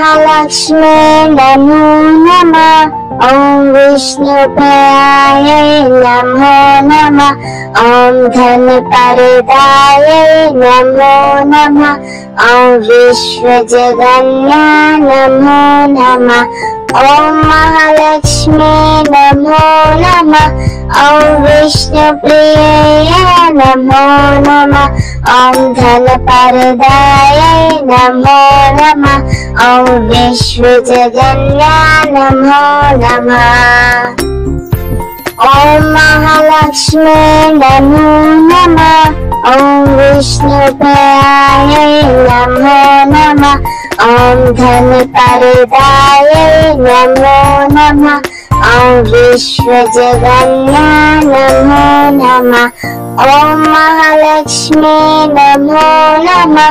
महालक्ष्मी नमो नमः। ओम विष्णुप्रियायै नमो नमः। ओम धनप्रदायै नमो नमः। ओम विश्वजगन्नाय नमो नमः। ओम महालक्ष्मी नमो नमः। ओम विष्णुप्रियायै नमो नमः। ओम धनप्रदायै नमो नमः। ओम विश्वजगन्नाय नमो नमः। ओम महालक्ष्मी नमो नमः। ओम विष्णुप्रियायै नमो नमः। ओम धनप्रदायै नमो नमः। ओम विश्वजगन्नाय नमो नमः। ओम महालक्ष्मी नमो नमः।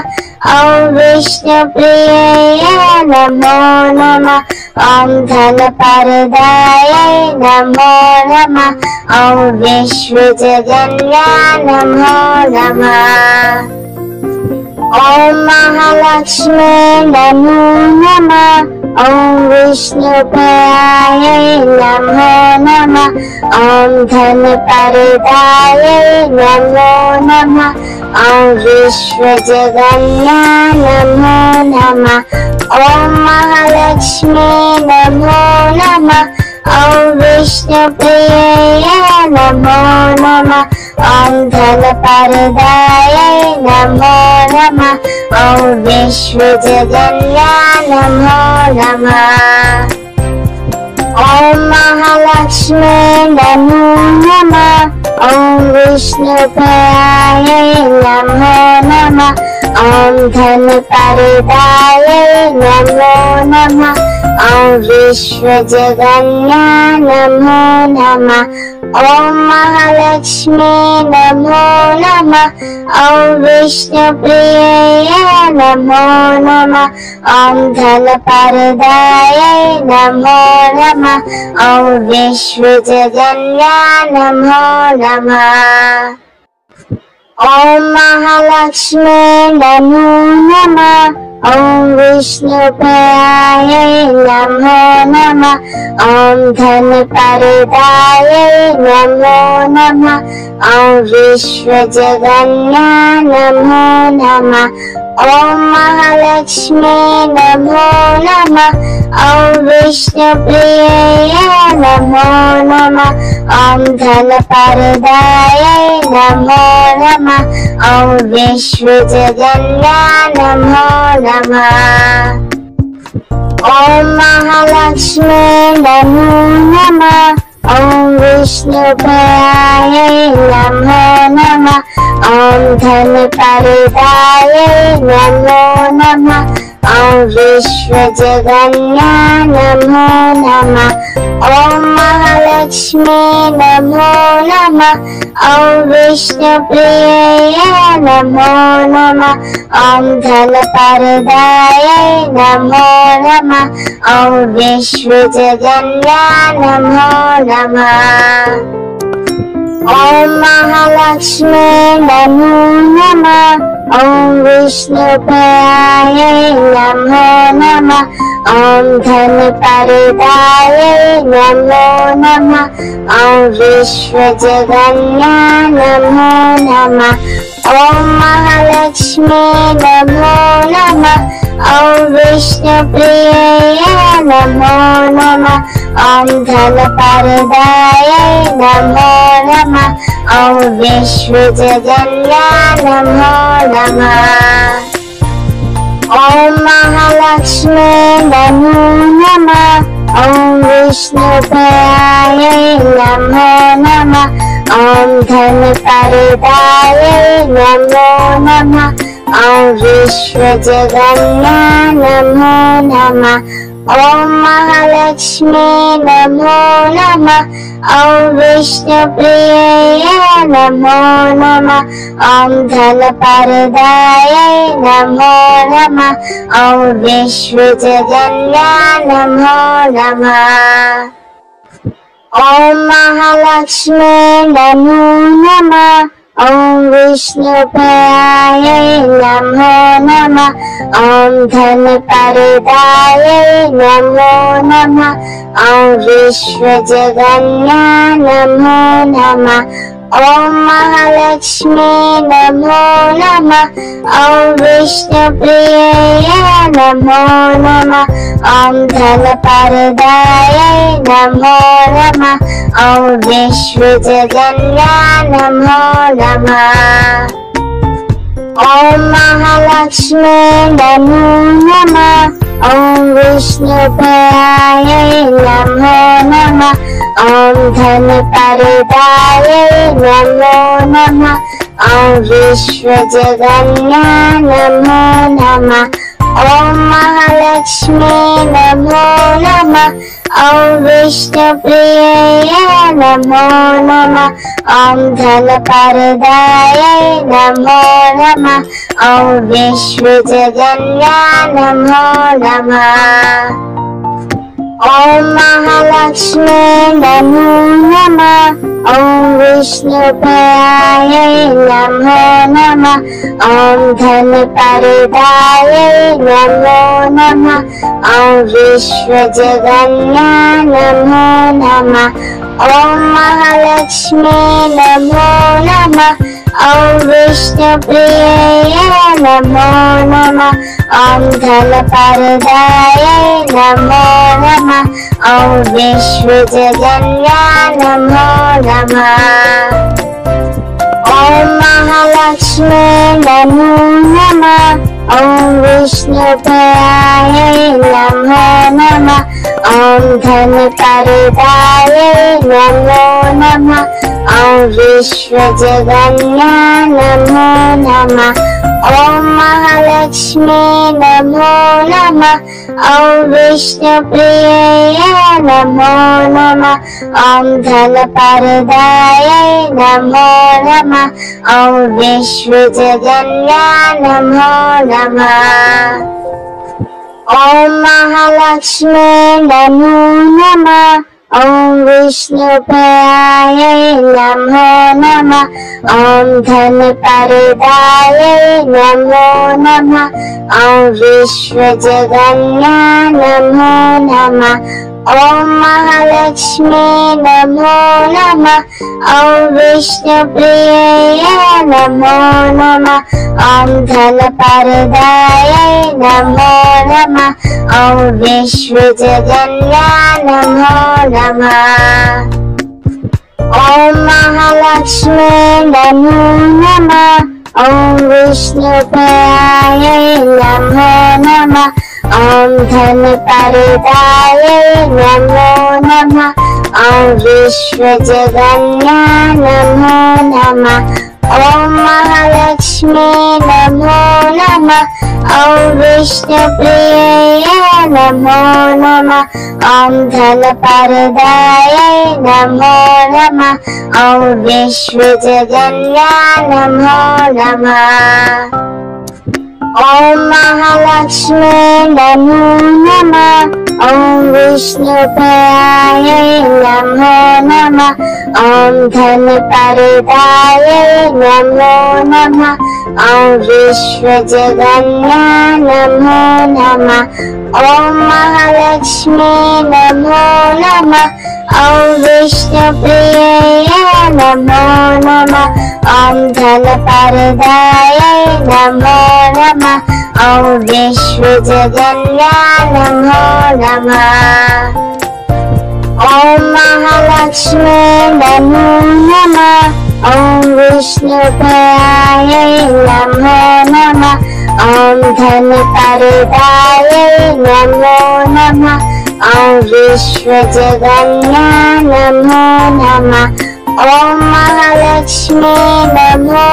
ओम विष्णुप्रियायै नमो नमः। ओम धनप्रदायै नमो नमः। ओम विश्वजगन्नाय नमो नमः। ओम महालक्ष्मी नमो नमः। ओम विष्णुप्रियायै नमो नमः। ओम धनप्रदायै नमो नमः। ओम विश्वजगन्नाय नमो नमः। ओम महालक्ष्मी नमो नमः। ओम विष्णुप्रियायै नमो नमः। ओम धनप्रदायै नमो नमः। ओम विश्वजगन्नाय नमो नमः। ओम महालक्ष्मी नमो नमः। ओम विष्णुप्रियायै नमो नमः। ओम धनप्रदायै नमो नमः। ओम विश्वजगन्नाय नमो नमः। ओम महालक्ष्मी नमो नमः। ओम विष्णुप्रियायै नमो नमः। ओम धनप्रदायै नमो नमः। ओम विश्वजगन्नाय नमो नमः। ओम महालक्ष्मी नमो नमः। ओम विष्णुप्रियायै नमो नमः। ओम धनप्रदायै नमो नमः। ओम विश्वजगन्नाय नमो नमः। ओम महालक्ष्मी नमो नमः। ओम विष्णुप्रियायै नमो नमः। ओम धनप्रदायै नमो नमः। ओम विश्वजगन्नाय नमो नमः। ओम महालक्ष्मी नमो नमः। ओम विष्णुप्रियायै नमो नमः। ओम धनप्रदायै नमो नमः। ओम विश्वजगन्नाय नमो नमः। ओम महालक्ष्मी नमो नमः। ओम विष्णुप्रियायै नमो नमः। ओम धनप्रदायै नमो नमः। ओम विश्वजगन्नाय नमो नमः। ओम महालक्ष्मी नमो नमः। ओम विष्णुप्रियायै नमो नमः। ओम धनप्रदायै नमो नमः। ओम विश्वजगन्नाय नमो नमः। ओम महालक्ष्मी नमो नमः। ओम विष्णुप्रियायै नमो नमः। ओम धनप्रदायै नमो नमः। ओम विश्वजगन्नाय नमो नमः। ओम महालक्ष्मी नमो नमः। ओम विष्णुप्रियायै नमो नमः। ओम धनप्रदायै नमो नमः। ओम विश्वजगन्नाय नमो नमः। ओम महालक्ष्मी नमो नमः। ओम विष्णुप्रियायै नमो नमः। ओम धनप्रदायै नमो नमः। ओम विश्वजगन्नाय नमो नमः। ओम महालक्ष्मी नमो नमः। ॐ विष्णुप्रियायै नमो नमः। ॐ धनप्रदायै नमो नमः। ॐ विश्वजगन्याय नमो नमः। ॐ महालक्ष्मी नमो नमः। ॐ विष्णुप्रियायै नमो नमः। ॐ धनप्रदायै नमो नमः। ॐ विश्वजगन्याय नमो नमः। ॐ महालक्ष्मी नमो नमः। ॐ विष्णुप्रियायै नमो नमः। ॐ धनप्रदायै नमो नमः। ॐ विश्वजगन्याय नमो नमः। ॐ महालक्ष्मी नमो नमः। ॐ विष्णुप्रियायै नमो नमः। ॐ धनप्रदायै नमो नमः। ॐ विश्वजगन्याय नमो नमः। ॐ महालक्ष्मी नमो नमः। ॐ विष्णुप्रियायै नमो नमः। ॐ धनप्रदायै नमो नमः। ॐ विश्वजगन्याय नमो नमः। ॐ महालक्ष्मी नमो नमः। ॐ विष्णुप्रियायै नमो नमः। ॐ धनप्रदायै नमो नमः। ॐ विश्वजगन्याय नमो नमः। ॐ महालक्ष्मी नमो नमः। ॐ विष्णुप्रियायै नमो नमः। ॐ धनप्रदायै नमो नमः। ॐ विश्वजगन्याय नमो नमः। ॐ महालक्ष्मी नमो नमः। ॐ विष्णुप्रियायै नमो नमः। ॐ धनप्रदायै नमो नमः। ॐ विश्वजगन्याय नमो नमः। ॐ महालक्ष्मी नमो नमः। ॐ विष्णुप्रियायै नमो नमः। ॐ धनप्रदायै नमो नमः। ॐ विश्वजगन्याय नमो नमः। ॐ महालक्ष्मी नमो नमः। ॐ विष्णुप्रियायै नमो नमः। ॐ धनप्रदायै नमो नमः। ॐ विश्वजगन्याय नमो नमः। ॐ महालक्ष्मी नमो नमः। ॐ विष्णुप्रियायै नमो नमः। ॐ धनप्रदायै नमो नमः। ॐ विश्वजगन्याय नमो नमः। ॐ महालक्ष्मी नमो नमः। ॐ विष्णुप्रियायै नमो नमः। ॐ धनप्रदायै नमो नमः। ॐ विश्वजगन्याय नमो नमः। ॐ महालक्ष्मी नमो नमः। ॐ विष्णुप्रियायै नमो नमः। ॐ धनप्रदायै नमो नमः। ॐ विश्वजगन्याय नमो नमः। ॐ महालक्ष्मी नमो नमः। ॐ विष्णुप्रियायै नमो नमः। ॐ धनप्रदायै नमो नमः। ॐ विश्वजगन्याय नमो नमः। ॐ महालक्ष्मी नमो नमः। ॐ विष्णुप्रियायै नमो नमः। ॐ धनप्रदायै नमो नमः। ॐ विश्वजगन्याय नमो नमः। ॐ महालक्ष्मी नमो